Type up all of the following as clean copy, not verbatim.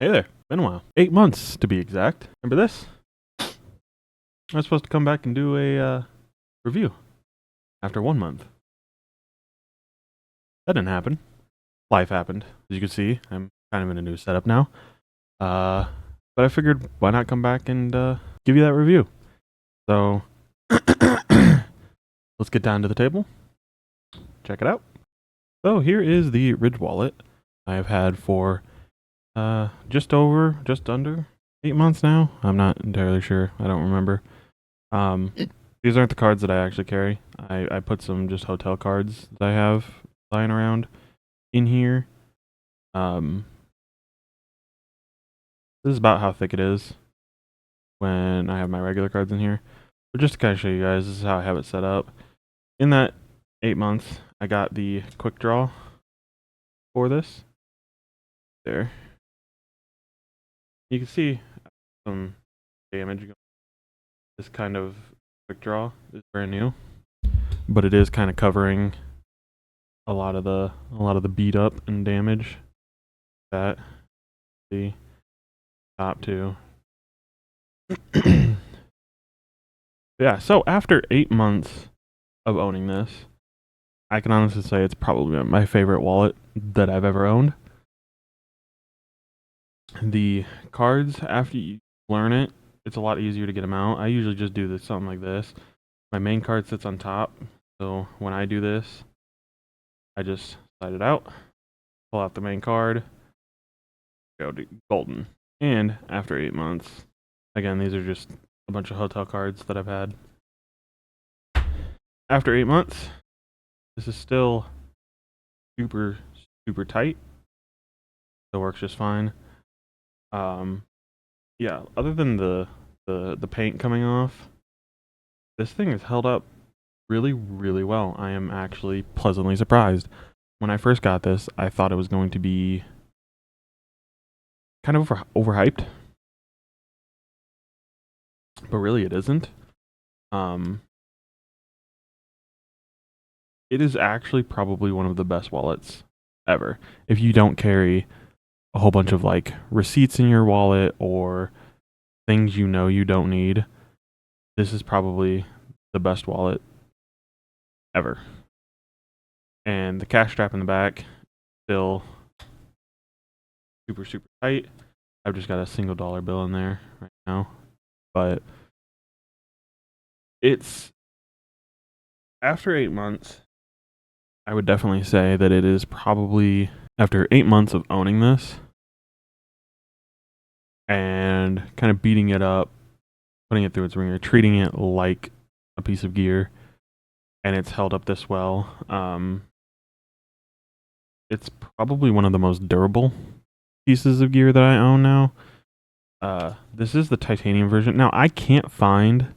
Hey there, been a while. 8 months to be exact. Remember this? I was supposed to come back and do a review after 1 month. That didn't happen. Life happened. As you can see, I'm kind of in a new setup now. But I figured why not come back and give you that review. So let's get down to the table. Check it out. So here is the Ridge wallet I have had for just under 8 months now. I'm not entirely sure. I don't remember. These aren't the cards that I actually carry. I put some just hotel cards that I have lying around in here. This is about how thick it is when I have my regular cards in here. But just to kind of show you guys, this is how I have it set up. In that 8 months, I got the quick draw for this. There. You can see some damage. This kind of quick draw is brand new, but it is kind of covering a lot of the beat up and damage that the top two. Yeah, so after 8 months of owning this, I can honestly say it's probably my favorite wallet that I've ever owned. The cards, after you learn it, it's a lot easier to get them out. I usually just do this something like this. My main card sits on top, so when I do this, I just slide it out, pull out the main card, go to golden. And after 8 months, again, these are just a bunch of hotel cards that I've had. After 8 months, this is still super, super tight. It works just fine. Yeah, other than the paint coming off, this thing is held up really, really well. I am actually pleasantly surprised. When I first got this, I thought it was going to be kind of overhyped, but really it isn't. It is actually probably one of the best wallets ever. If you don't carry a whole bunch of like receipts in your wallet or things you know you don't need, this is probably the best wallet ever. And the cash strap in the back, still super, super tight. I've just got a single dollar bill in there right now. But it's after 8 months, I would definitely say that it is probably after 8 months of owning this and kind of beating it up, putting it through its ringer, treating it like a piece of gear, and it's held up this well. It's probably one of the most durable pieces of gear that I own now. This is the titanium version. Now, I can't find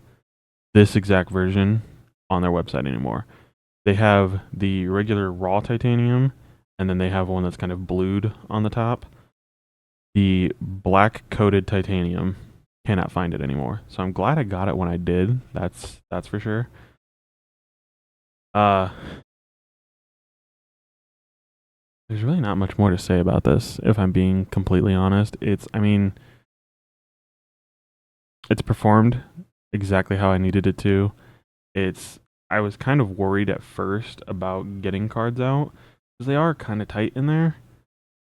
this exact version on their website anymore. They have the regular raw titanium, and then they have one that's kind of blued on the top. The black coated titanium, cannot find it anymore. So I'm glad I got it when I did. That's for sure. There's really not much more to say about this, if I'm being completely honest. It's performed exactly how I needed it to. I was kind of worried at first about getting cards out because they are kind of tight in there,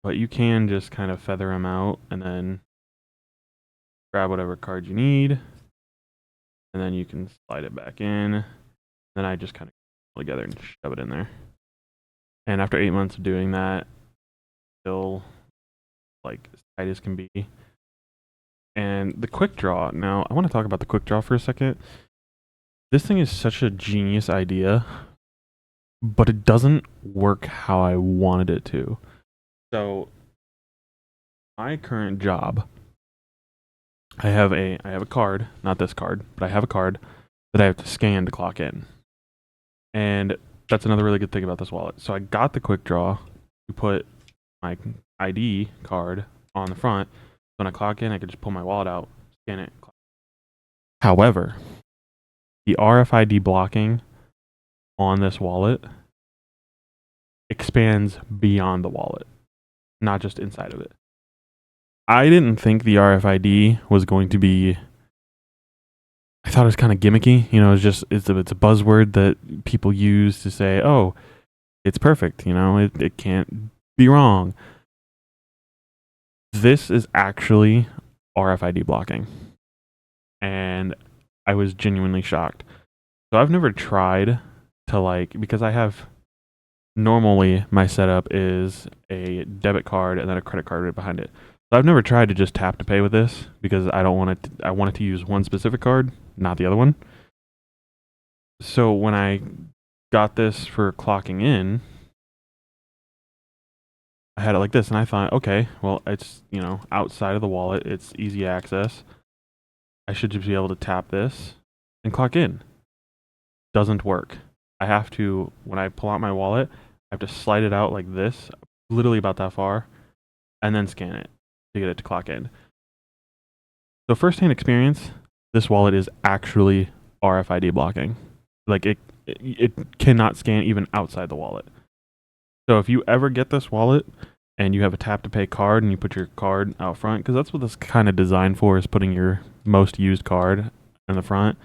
but you can just kind of feather them out and then grab whatever card you need, and then you can slide it back in. Then I just kind of pull together and shove it in there. And after 8 months of doing that, still like as tight as can be. And the quick draw. Now, I want to talk about the quick draw for a second. This thing is such a genius idea, but it doesn't work how I wanted it to. So, my current job, I have a card, not this card, but I have a card that I have to scan to clock in. And that's another really good thing about this wallet. So I got the quick draw to put my ID card on the front. When I clock in, I could just pull my wallet out, scan it. However, the RFID blocking on this wallet expands beyond the wallet, not just inside of it. I didn't think the RFID was going to be. I thought it was kind of gimmicky. You know, it's a buzzword that people use to say, "Oh, it's perfect." You know, it can't be wrong. This is actually RFID blocking, and I was genuinely shocked. So I've never tried to because I have normally my setup is a debit card and then a credit card right behind it. So I've never tried to just tap to pay with this because I don't want it. I want it to use one specific card, not the other one. So when I got this for clocking in, I had it like this, and I thought, okay, well, it's outside of the wallet, it's easy access. I should just be able to tap this and clock in. Doesn't work. I have to, when I pull out my wallet, I have to slide it out like this, literally about that far, and then scan it to get it to clock in. So first-hand experience, this wallet is actually RFID blocking. Like it cannot scan even outside the wallet. So if you ever get this wallet and you have a tap to pay card and you put your card out front, because that's what this kind of designed for, is putting your most used card in the front,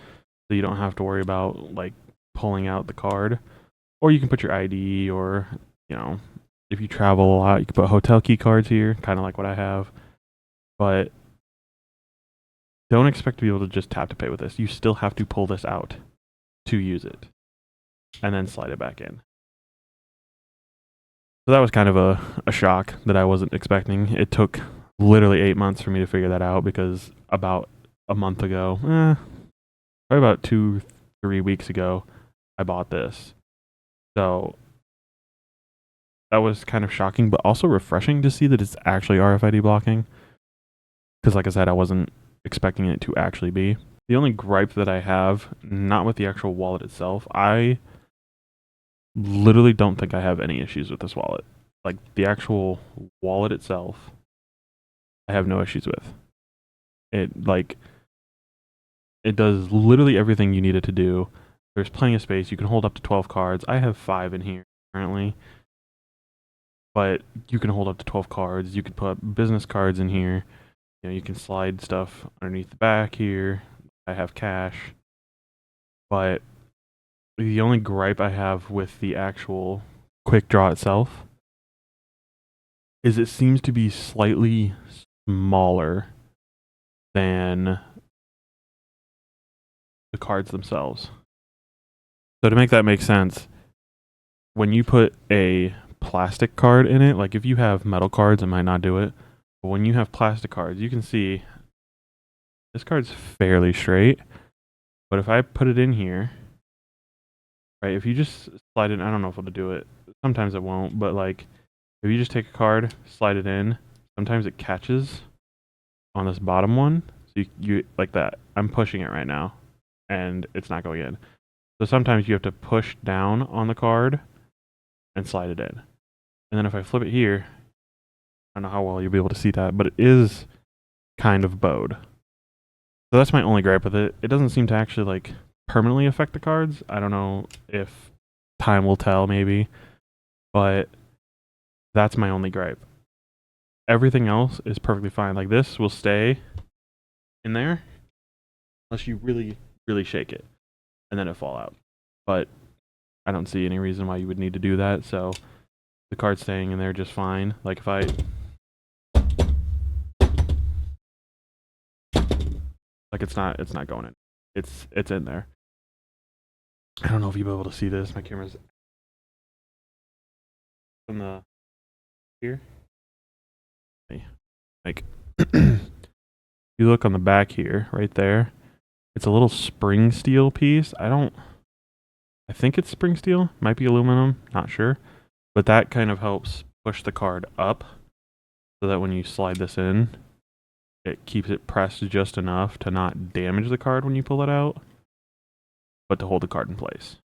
so you don't have to worry about like pulling out the card. Or you can put your ID, or if you travel a lot, you can put hotel key cards here, kind of like what I have. But don't expect to be able to just tap to pay with this. You still have to pull this out to use it, and then slide it back in. So that was kind of a shock that I wasn't expecting. It took literally 8 months for me to figure that out, because about a month ago, probably about 2-3 weeks ago, I bought this. So that was kind of shocking, but also refreshing to see that it's actually RFID blocking. Because like I said, I wasn't expecting it to actually be. The only gripe that I have, not with the actual wallet itself, I literally don't think I have any issues with this wallet. Like the actual wallet itself, I have no issues with. It does literally everything you need it to do. There's plenty of space. You can hold up to 12 cards. I have 5 in here currently, but you can hold up to 12 cards. You could put business cards in here. You can slide stuff underneath the back here. I have cash. But the only gripe I have with the actual quick draw itself is it seems to be slightly smaller than the cards themselves. So to make that make sense, when you put a plastic card in it, like if you have metal cards, it might not do it. But when you have plastic cards, you can see this card's fairly straight. But if I put it in here, right, if you just slide it, I don't know if it'll do it. Sometimes it won't, but like if you just take a card, slide it in, sometimes it catches on this bottom one. So you like that. I'm pushing it right now, and it's not going in. So sometimes you have to push down on the card and slide it in. And then if I flip it here, I don't know how well you'll be able to see that, but it is kind of bowed. So that's my only gripe with it. It doesn't seem to actually like permanently affect the cards. I don't know if time will tell, maybe, but that's my only gripe. Everything else is perfectly fine. Like this will stay in there unless you really, really shake it, and then it fall out. But I don't see any reason why you would need to do that. So the card's staying in there just fine. Like if I it's not going in. It's in there. I don't know if you'll be able to see this. My camera's from the here. Like you look on the back here, right there. It's a little spring steel piece. I think it's spring steel. Might be aluminum. Not sure. But that kind of helps push the card up so that when you slide this in, it keeps it pressed just enough to not damage the card when you pull it out, but to hold the card in place.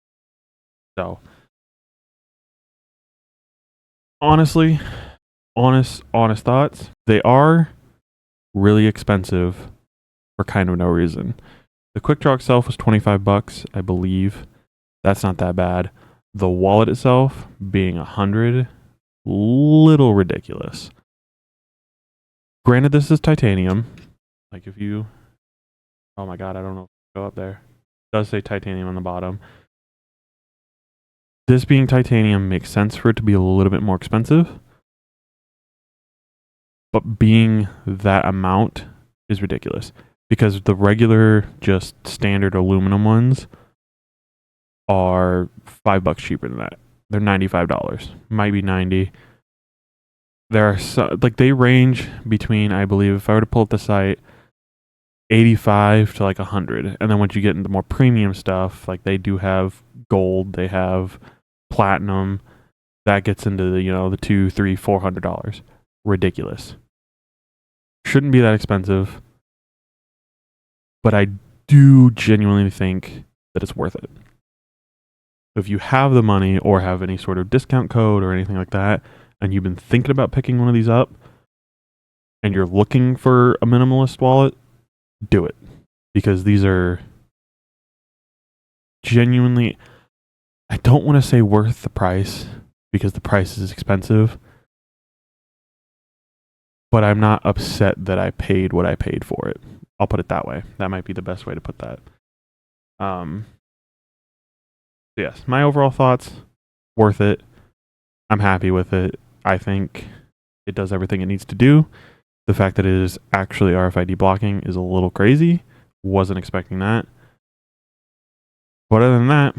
So, honestly, honest thoughts, they are really expensive for kind of no reason. The quick draw itself was $25, I believe. That's not that bad. The wallet itself being $100, little ridiculous. Granted, this is titanium. Like if you, oh my god, I don't know if I go up there. It does say titanium on the bottom. This being titanium makes sense for it to be a little bit more expensive. But being that amount is ridiculous. Because the regular, just standard aluminum ones are $5 cheaper than that. They're $95. Might be 90. There are like they range between, I believe, if I were to pull up the site, 85 to like 100. And then once you get into more premium stuff, like they do have gold, they have platinum, that gets into the, the $200, $300, $400. Ridiculous. Shouldn't be that expensive, but I do genuinely think that it's worth it. If you have the money or have any sort of discount code or anything like that, and you've been thinking about picking one of these up, and you're looking for a minimalist wallet, do it. Because these are genuinely, I don't want to say worth the price, because the price is expensive, but I'm not upset that I paid what I paid for it. I'll put it that way. That might be the best way to put that. Yes, my overall thoughts, worth it. I'm happy with it. I think it does everything it needs to do. The fact that it is actually RFID blocking is a little crazy. Wasn't expecting that. But other than that,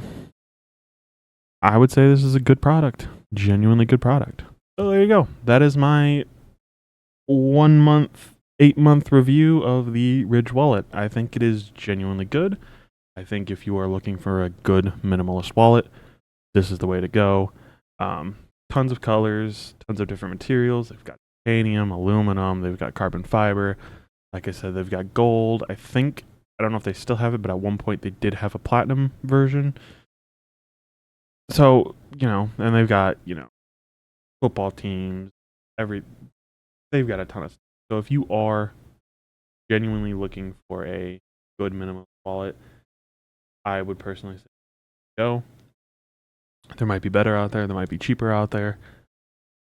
I would say this is a good product. Genuinely good product. So there you go. That is my 1 month, 8-month review of the Ridge wallet. I think it is genuinely good. I think if you are looking for a good minimalist wallet, this is the way to go. Tons of colors, tons of different materials. They've got titanium, aluminum, they've got carbon fiber. Like I said, they've got gold. I don't know if they still have it, but at one point they did have a platinum version. So, and they've got, football teams, they've got a ton of stuff. So if you are genuinely looking for a good minimalist wallet, I would personally say go. There might be better out there. There might be cheaper out there.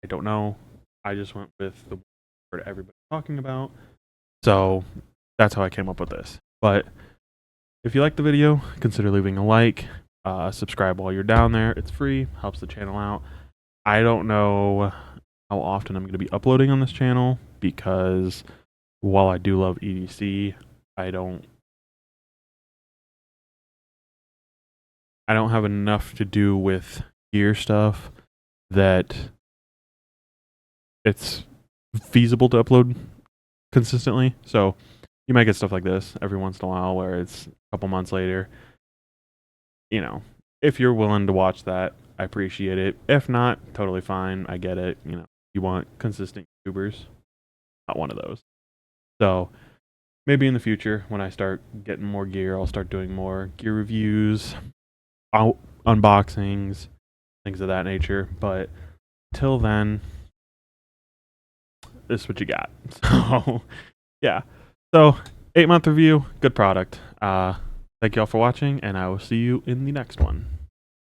I don't know. I just went with the word everybody's talking about. So that's how I came up with this. But if you like the video, consider leaving a like. Subscribe while you're down there. It's free. Helps the channel out. I don't know how often I'm going to be uploading on this channel because while I do love EDC, I don't have enough to do with gear stuff that it's feasible to upload consistently. So you might get stuff like this every once in a while where it's a couple months later. If you're willing to watch that, I appreciate it. If not, totally fine. I get it. You want consistent YouTubers. Not one of those. So maybe in the future when I start getting more gear, I'll start doing more gear reviews, unboxings, things of that nature. But till then, this is what you got. So yeah. So 8-month review, good product. Thank you all for watching, and I will see you in the next one.